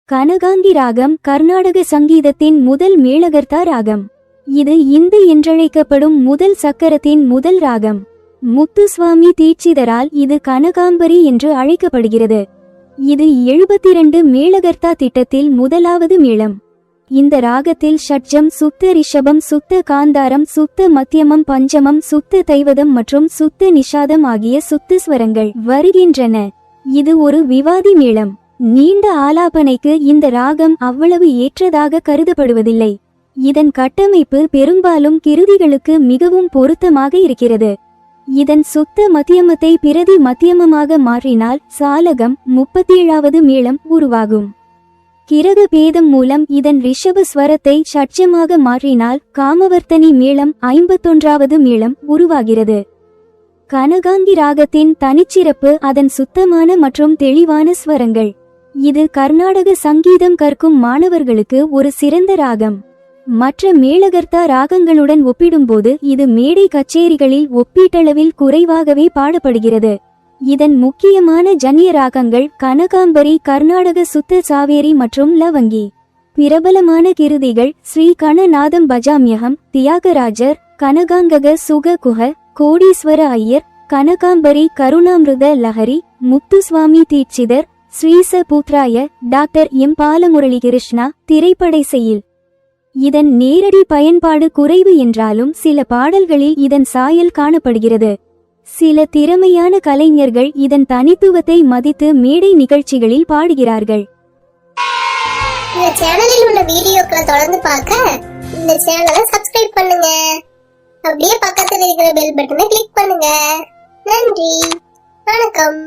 கனகாங்கி ராகம் கர்நாடக சங்கீதத்தின் முதல் மேளகர்த்தா ராகம். இது இந்து என்றழைக்கப்படும் முதல் சக்கரத்தின் முதல் ராகம். முத்துசுவாமி தீட்சிதரால் இது கனகாம்பரி என்று அழைக்கப்படுகிறது. இது 72 மேளகர்த்தா திட்டத்தில் முதலாவது மேளம். இந்த ராகத்தில் ஷட்ஜம், சுத்த ரிஷபம், சுத்த காந்தாரம், சுத்த மத்தியமம், பஞ்சமம், சுத்த தைவதம் மற்றும் சுத்த நிஷாதம் ஆகிய சுத்த ஸ்வரங்கள் வருகின்றன. இது ஒரு விவாதி மேளம். நீண்ட ஆலாபனைக்கு இந்த ராகம் அவ்வளவு ஏற்றதாக கருதப்படுவதில்லை. இதன் கட்டமைப்பு பெரும்பாலும் கிருதிகளுக்கு மிகவும் பொருத்தமாக இருக்கிறது. இதன் சுத்த மத்தியமத்தை பிரதி மத்தியமமாக மாற்றினால் சாலகம் 37வது மேளம் உருவாகும். கிரக பேதம் மூலம் இதன் ரிஷப ஸ்வரத்தை ஷட்ஜமாக மாற்றினால் காமவர்த்தனி மேளம் 51வது மேளம் உருவாகிறது. கனகாங்கி ராகத்தின் தனிச்சிறப்பு அதன் சுத்தமான மற்றும் தெளிவான ஸ்வரங்கள். இது கர்நாடக சங்கீதம் கற்கும் மாணவர்களுக்கு ஒரு சிறந்த ராகம். மற்ற மேளகர்த்தா ராகங்களுடன் ஒப்பிடும்போது இது மேடை கச்சேரிகளில் ஒப்பீட்டளவில் குறைவாகவே பாடப்படுகிறது. இதன் முக்கியமான ஜன்ய ராகங்கள் கனகாம்பரி, கர்நாடக சுத்த சாவேரி மற்றும் லவங்கி. பிரபலமான கிருதிகள் ஸ்ரீ கணநாதம் பஜாமியகம், தியாகராஜர், கனகாங்கக சுக குஹ, கோடீஸ்வர ஐயர், கனகாம்பரி, கருணாமிருத லஹரி, முத்துசுவாமி தீட்சிதர், ஸ்ரீச பூத்ராய, டாக்டர் எம் பாலமுரளி கிருஷ்ணா. திரைப்படை செயல். இதன் நேரடி பயன்பாடு குறைவு என்றாலும் சில பாடல்களில் இதன் சாயல் காணப்படுகிறது. சில திறமையான கலைஞர்கள் இதன் தனித்துவத்தை மதித்து மேடை நிகழ்ச்சிகளில் பாடுகிறார்கள். இந்த சேனலில் உள்ள வீடியோக்களை தொடர்ந்து பார்க்க இந்த சேனலை சப்ஸ்கிரைப் பண்ணுங்க. அப்படியே பக்கத்தில் இருக்கிற பெல் பட்டனை கிளிக் பண்ணுங்க. நன்றி, வணக்கம்.